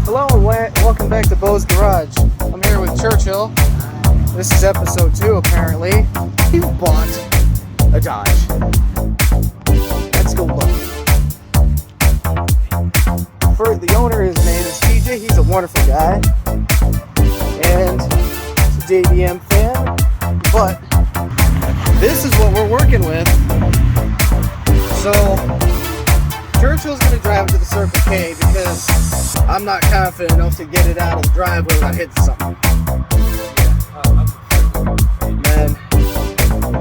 Hello and welcome back to Bo's Garage. I'm here with Churchill. This is episode 2 apparently. He bought a Dodge. Let's go look. For the owner, his name is TJ. He's a wonderful guy. And he's a JDM fan. But this is what we're working with. So Churchill's going to drive it to the Circle K because I'm not confident enough to get it out of the driveway without hitting something. And then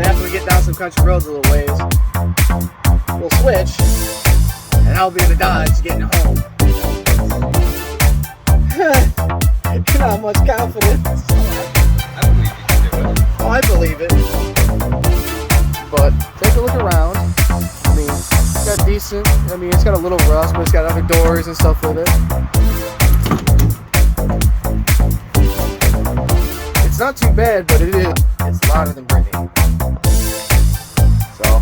after we get down some country roads a little ways, we'll switch, and I'll be in the Dodge getting home. Not much confidence. I believe it. But take a look around. I mean, it's got decent. I mean, it's got a little rust, but it's got other doors and stuff with it. It's not too bad, but it's louder than Brittany. So,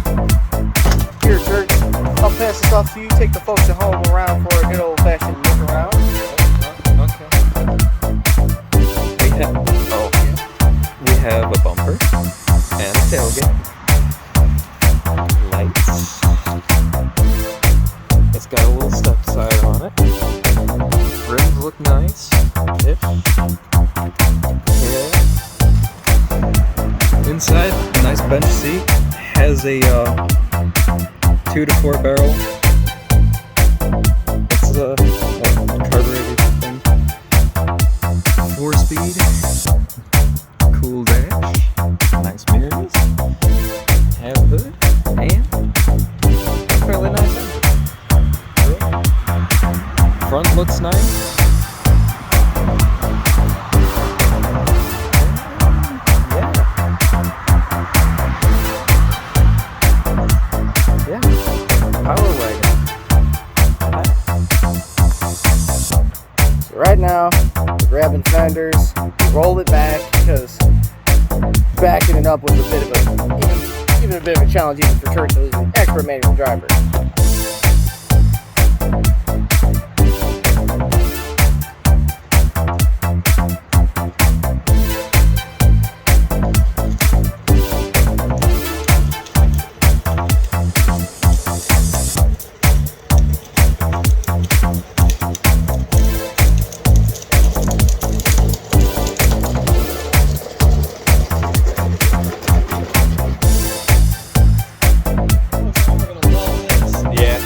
here, Church, I'll pass this off to you. Take the folks at home around for a good old-fashioned look around. Okay. We have a bumper and a tailgate. Lights. It's got a little step side on it. Rims look nice. Ish. Yeah. Inside, nice bench seat. Has a 2 to 4 barrel. It's a carburetor thing. 4-speed. Cool dash. Nice mirrors. Have hood. And fairly nice engine. Front looks nice. Yeah. Power Wagon. So right now, we're grabbing fenders, roll it back, because backing it up was a bit of even a bit of a challenge even for Churchill, who's an expert manual driver. Yeah.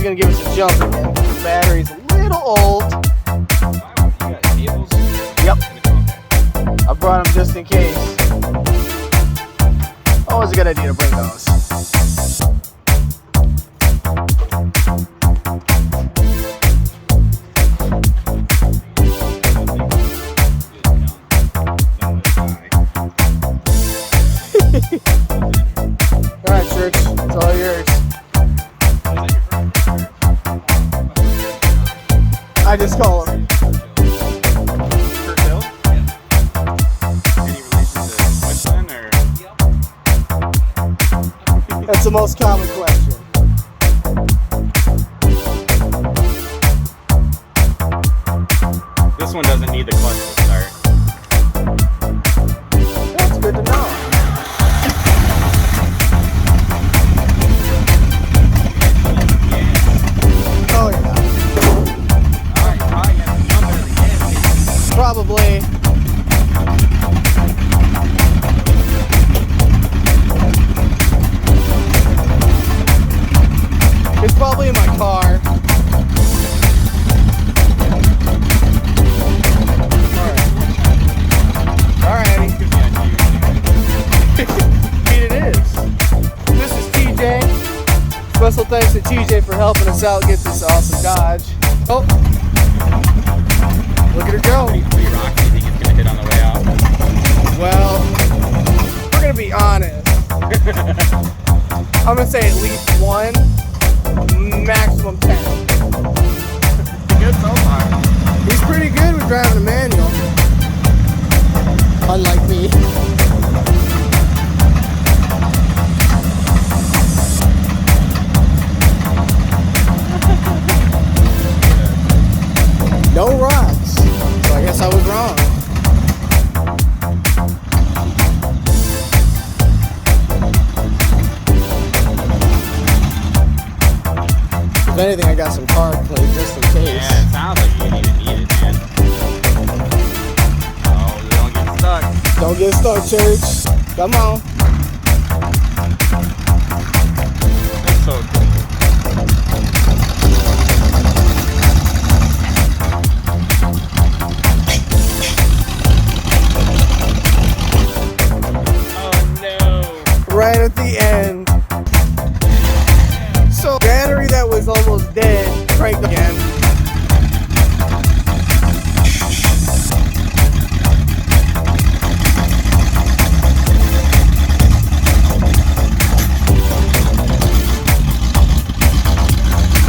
he's gonna give us a jump again. The battery's a little old. You got cables? Yep. I brought them just in case. Always a good idea to bring those. Alright, Church, it's all yours. I just call him Churchill? Yeah. Any relation to Winston or? That's the most common question. This one doesn't need the clutch to start. That's good to know. Oh yeah. Alright, probably have to jump it again. Probably. It's probably in my car. Alrighty. Indeed it is. This is TJ. Special thanks to TJ for helping us out get this awesome Dodge. Oh. Look at her go. Pretty rocky. You think it's gonna hit on the way out? Well, we're gonna be honest. I'm gonna say at least 1, maximum 10. Good so far. He's pretty good with driving a manual. Unlike me. No rocks. So I guess I was wrong. If anything, I got some card play just in case. Yeah, it sounds like you need it, man. Oh, don't get stuck. Don't get stuck, Church. Come on. That's so cool. Oh no. Right at the end. So battery that was almost dead, cranked again.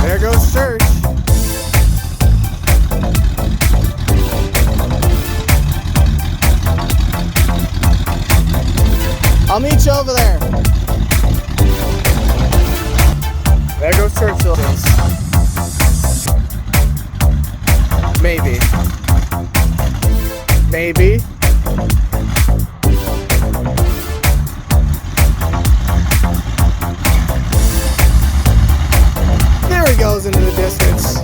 There goes Church. I'll meet you over there. There goes Churchill. Maybe. Maybe. There he goes into the distance.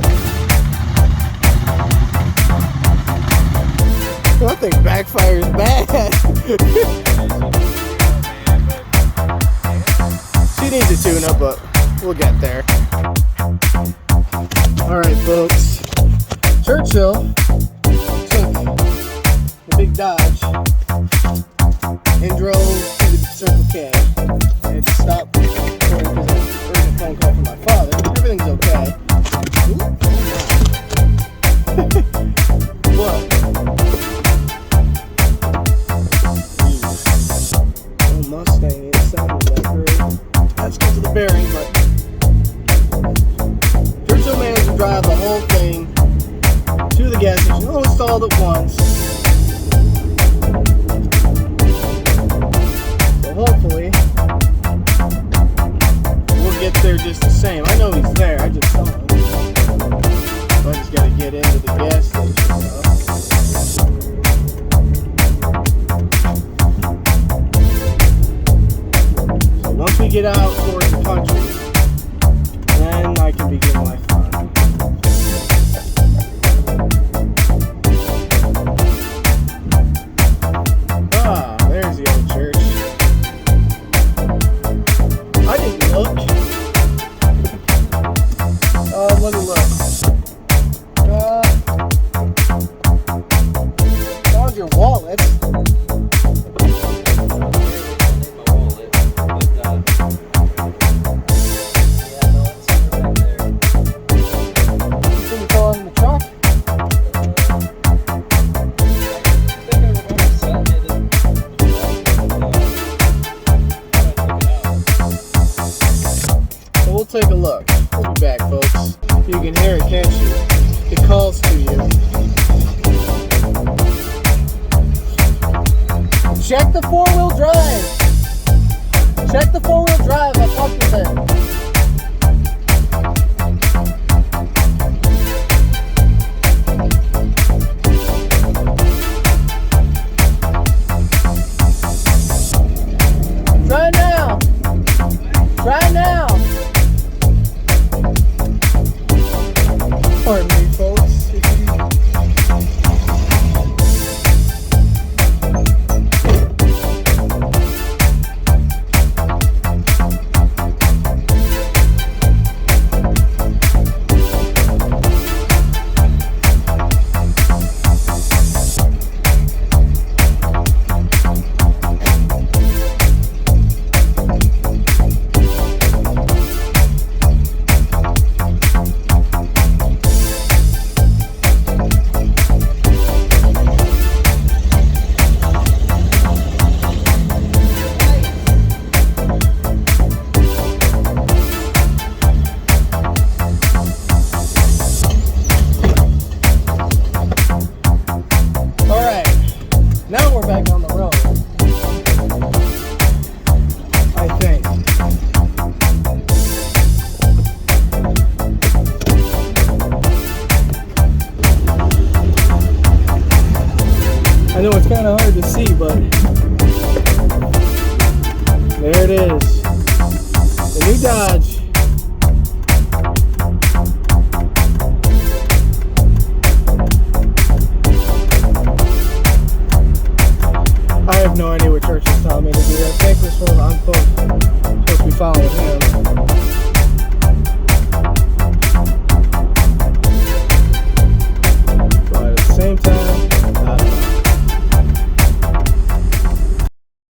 That thing backfires bad. She needs a tune-up, but we'll get there. Alright, folks. Churchill took the big Dodge and drove to the Circle K. I had to stop because of an urgent phone call from my father. Everything's okay. What? Oh, Mustang, it sounded that great. That's because of the bearing, but Churchill managed to drive the whole thing to the gas station. All installed at once. So hopefully we'll get there just the same. I know he's there. I just saw him. So I just got to get into the gas station. So once we get out towards the country, then I can begin my fun. Ah, there's the old church. I didn't look. take a look. We'll be back, folks. You can hear it, can't you? It calls to you. Check the four-wheel drive. Check the four-wheel drive. I fucked with it. Try now. Try now. Pardon me, folks. Now we're back on the road. I think. I know it's kind of hard to see, but there it is. The new Dodge.